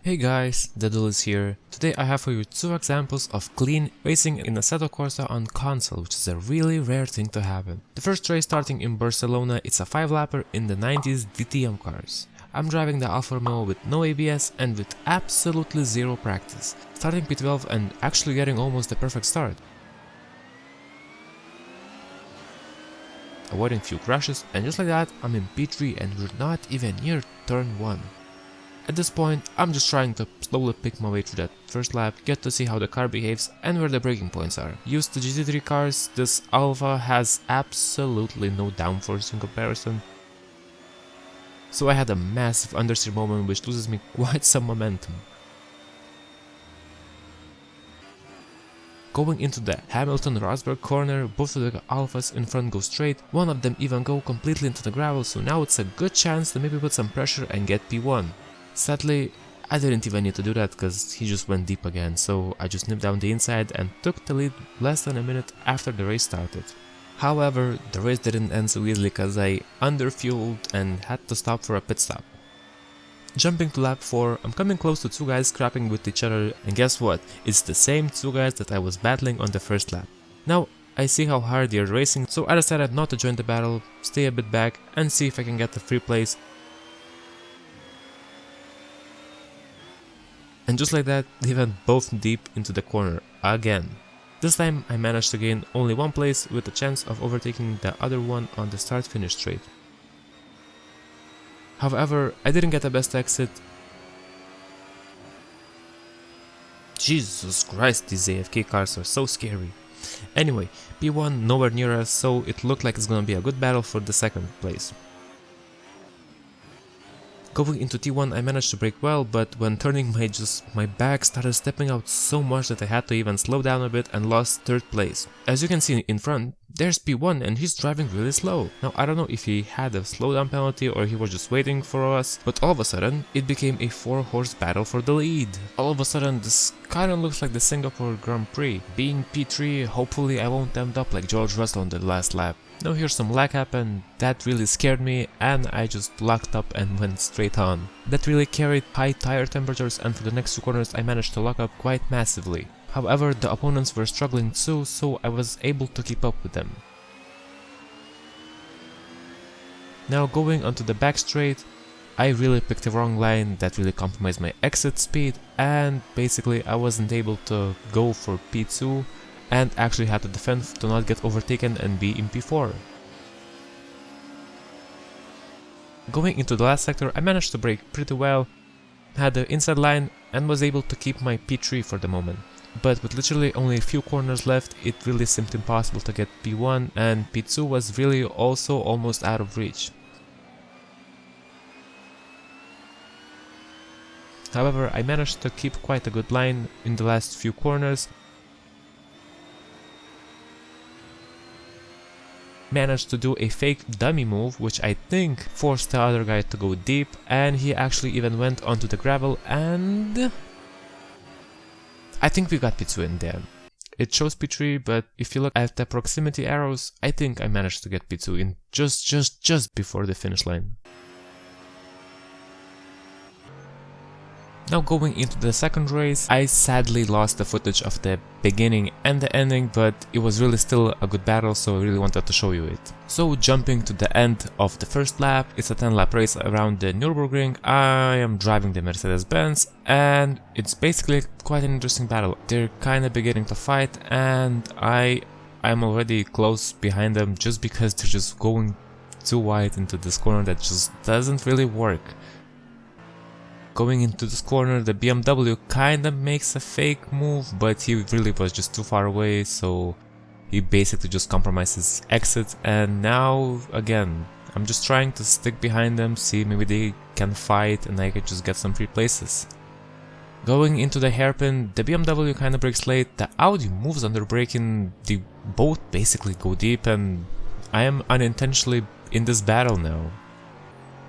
Hey guys, Dedul is here. Today I have for you two examples of clean racing in Assetto Corsa on console, which is a really rare thing to happen. The first race starting in Barcelona, it's a 5-lapper in the 90s DTM cars. I'm driving the Alfa Romeo with no ABS and with absolutely zero practice, starting P12 and actually getting almost a perfect start. Avoiding few crashes, and just like that I'm in P3 and we're not even near turn 1. At this point, I'm just trying to slowly pick my way through that first lap, get to see how the car behaves and where the braking points are. Used to GT3 cars, this Alfa has absolutely no downforce in comparison. So I had a massive understeer moment which loses me quite some momentum. Going into the Hamilton-Rosberg corner, both of the Alphas in front go straight, one of them even go completely into the gravel, so now it's a good chance to maybe put some pressure and get P1. Sadly, I didn't even need to do that because he just went deep again, so I just nipped down the inside and took the lead less than a minute after the race started. However, the race didn't end so easily because I underfueled and had to stop for a pit stop. Jumping to lap 4, I'm coming close to two guys scrapping with each other, and guess what? It's the same two guys that I was battling on the first lap. Now, I see how hard they are racing, so I decided not to join the battle, stay a bit back and see if I can get the free place. And just like that, they went both deep into the corner again. This time I managed to gain only one place with a chance of overtaking the other one on the start-finish straight. However, I didn't get the best exit. Jesus Christ, these AFK cars are so scary. Anyway, P1 nowhere near us, so it looked like it's gonna be a good battle for the second place. Going into T1 I managed to brake well, but when turning my back started stepping out so much that I had to even slow down a bit and lost 3rd place. As you can see in front, there's P1 and he's driving really slow. Now I don't know if he had a slowdown penalty or he was just waiting for us, but all of a sudden it became a 4-horse battle for the lead. All of a sudden this kinda looks like the Singapore Grand Prix. Being P3, hopefully I won't end up like George Russell on the last lap. Now here's some lag happened, that really scared me and I just locked up and went straight on. That really carried high tire temperatures and for the next 2 corners I managed to lock up quite massively. However, the opponents were struggling too, so I was able to keep up with them. Now going onto the back straight, I really picked the wrong line that really compromised my exit speed and basically I wasn't able to go for P2 and actually had to defend to not get overtaken and be in P4. Going into the last sector, I managed to brake pretty well, had the inside line and was able to keep my P3 for the moment. But with literally only a few corners left, it really seemed impossible to get P1 and P2 was really also almost out of reach. However, I managed to keep quite a good line in the last few corners. Managed to do a fake dummy move which I think forced the other guy to go deep and he actually even went onto the gravel and I think we got P2 in there. It shows P3 but if you look at the proximity arrows I think I managed to get P2 in just before the finish line. Now going into the second race, I sadly lost the footage of the beginning and the ending, but it was really still a good battle, so I really wanted to show you it. So jumping to the end of the first lap, it's a 10-lap race around the Nürburgring. I am driving the Mercedes-Benz and it's basically quite an interesting battle. They're kinda beginning to fight and I'm already close behind them just because they're just going too wide into this corner that just doesn't really work. Going into this corner, the BMW kinda makes a fake move, but he really was just too far away, so he basically just compromises exit, and now, again, I'm just trying to stick behind them, see maybe they can fight and I can just get some free places. Going into the hairpin, the BMW kinda brakes late, the Audi moves under braking, they both basically go deep, and I am unintentionally in this battle now.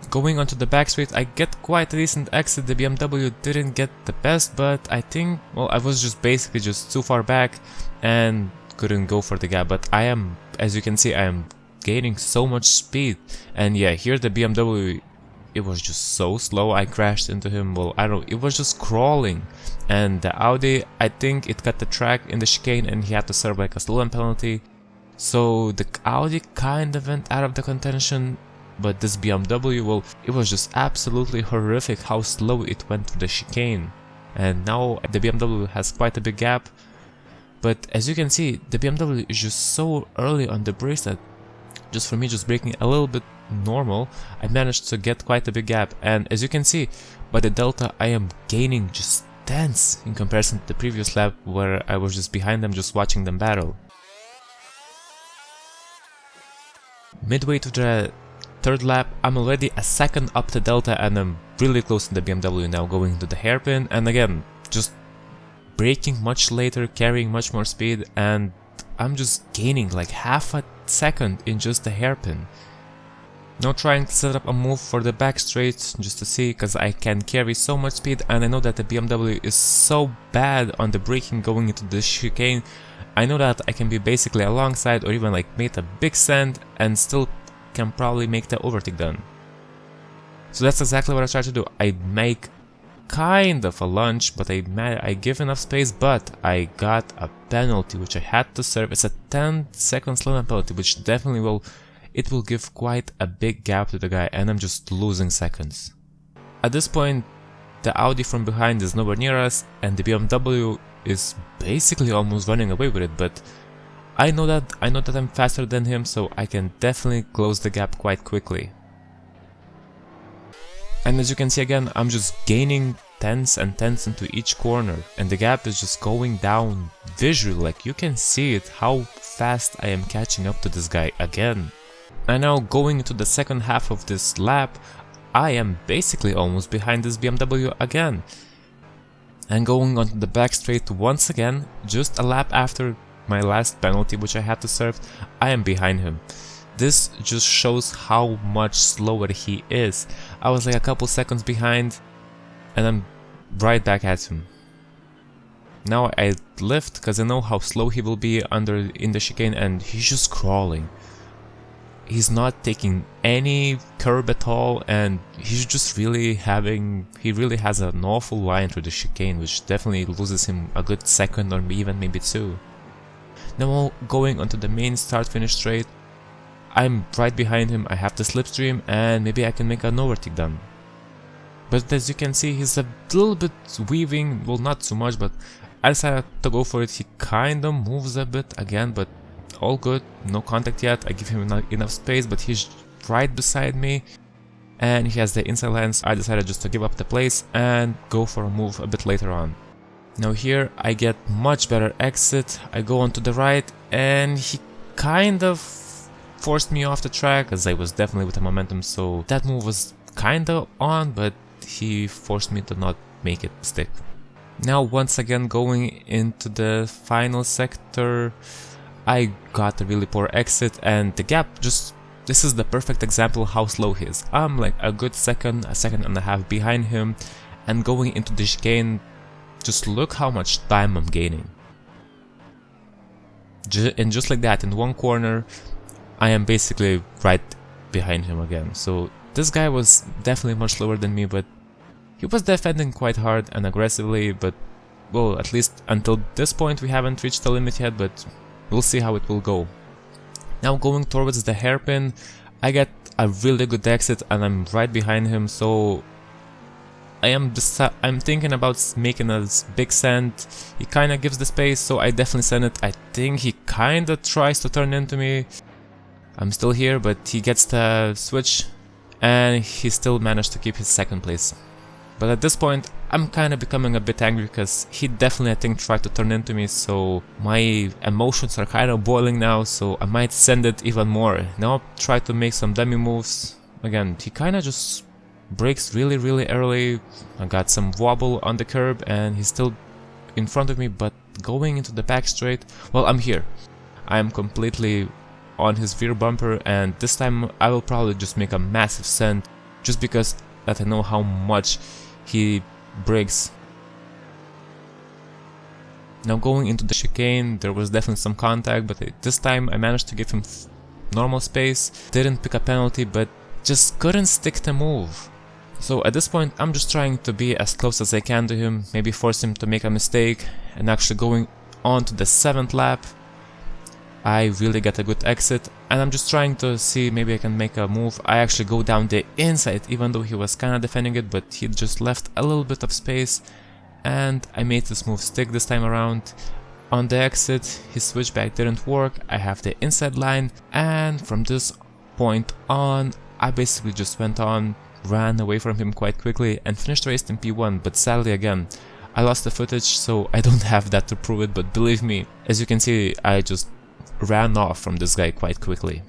Going onto the back straight, I get quite a decent exit. The BMW didn't get the best, but I think, well, I was just basically just too far back and couldn't go for the gap. But I am, as you can see, I am gaining so much speed. And yeah, here the BMW it was just so slow. I crashed into him. Well, I don't know, it was just crawling. And the Audi, I think it cut the track in the chicane and he had to serve like a slow lane penalty. So the Audi kind of went out of the contention, but this BMW, well, it was just absolutely horrific how slow it went through the chicane. And now the BMW has quite a big gap. But as you can see, the BMW is just so early on the brakes that just for me, just braking a little bit normal, I managed to get quite a big gap. And as you can see, by the delta, I am gaining just tenths in comparison to the previous lap where I was just behind them, just watching them battle. Midway to the third lap, I'm already a second up the delta and I'm really close to the BMW now, going to the hairpin, and again, just braking much later, carrying much more speed, and I'm just gaining like half a second in just the hairpin. Now trying to set up a move for the back straight just to see, because I can carry so much speed and I know that the BMW is so bad on the braking going into the chicane. I know that I can be basically alongside or even like make a big send and still can probably make the overtake done. So that's exactly what I try to do. I make kind of a lunge, but I give enough space, but I got a penalty which I had to serve. It's a 10-second slow down penalty, which definitely will give quite a big gap to the guy, and I'm just losing seconds. At this point, the Audi from behind is nowhere near us, and the BMW is basically almost running away with it, but I know that I'm faster than him, so I can definitely close the gap quite quickly. And as you can see again, I'm just gaining tenths and tenths into each corner, and the gap is just going down visually, like you can see it, how fast I am catching up to this guy again. And now going into the second half of this lap, I am basically almost behind this BMW again. And going onto the back straight once again, just a lap after my last penalty which I had to serve, I am behind him. This just shows how much slower he is. I was like a couple seconds behind and I'm right back at him. Now I lift because I know how slow he will be in the chicane, and he's just crawling. He's not taking any curb at all, and he's just really he really has an awful line through the chicane, which definitely loses him a good second or even maybe two. Now going onto the main start-finish straight, I'm right behind him, I have the slipstream, and maybe I can make an overtake done. But as you can see, he's a little bit weaving, well not too much, but I decided to go for it. He kinda moves a bit again, but all good, no contact yet. I give him enough space, but he's right beside me and he has the inside lens. I decided just to give up the place and go for a move a bit later on. Now here I get much better exit. I go on to the right and he kind of forced me off the track, as I was definitely with the momentum, so that move was kinda on, but he forced me to not make it stick. Now once again going into the final sector, I got a really poor exit, and the gap this is the perfect example how slow he is. I'm like a good second and a half behind him, and going into the chicane, just look how much time I'm gaining. And just like that, in one corner, I am basically right behind him again. So this guy was definitely much slower than me, but he was defending quite hard and aggressively, but well, at least until this point we haven't reached the limit yet, but we'll see how it will go. Now going towards the hairpin, I get a really good exit and I'm right behind him, so I'm thinking about making a big send. He kinda gives the space, so I definitely send it. I think he kinda tries to turn into me. I'm still here, but he gets the switch and he still managed to keep his second place. But at this point, I'm kind of becoming a bit angry because he definitely, I think, tried to turn into me, so my emotions are kind of boiling now, so I might send it even more. Now I'll try to make some dummy moves. Again, he kind of just brakes really early. I got some wobble on the curb and he's still in front of me, but going into the back straight, well, I'm here. I'm completely on his rear bumper, and this time I will probably just make a massive send just because that I know how much he brakes. Now going into the chicane, there was definitely some contact, but this time I managed to give him normal space, didn't pick a penalty, but just couldn't stick the move. So at this point I'm just trying to be as close as I can to him, maybe force him to make a mistake, and actually going on to the 7th lap I really get a good exit, and I'm just trying to see maybe I can make a move. I actually go down the inside even though he was kinda defending it, but he just left a little bit of space, and I made this move stick this time around. On the exit his switchback didn't work, I have the inside line, and from this point on I basically just went on, ran away from him quite quickly and finished the race in P1, but sadly again I lost the footage, so I don't have that to prove it, but believe me, as you can see I just ran off from this guy quite quickly.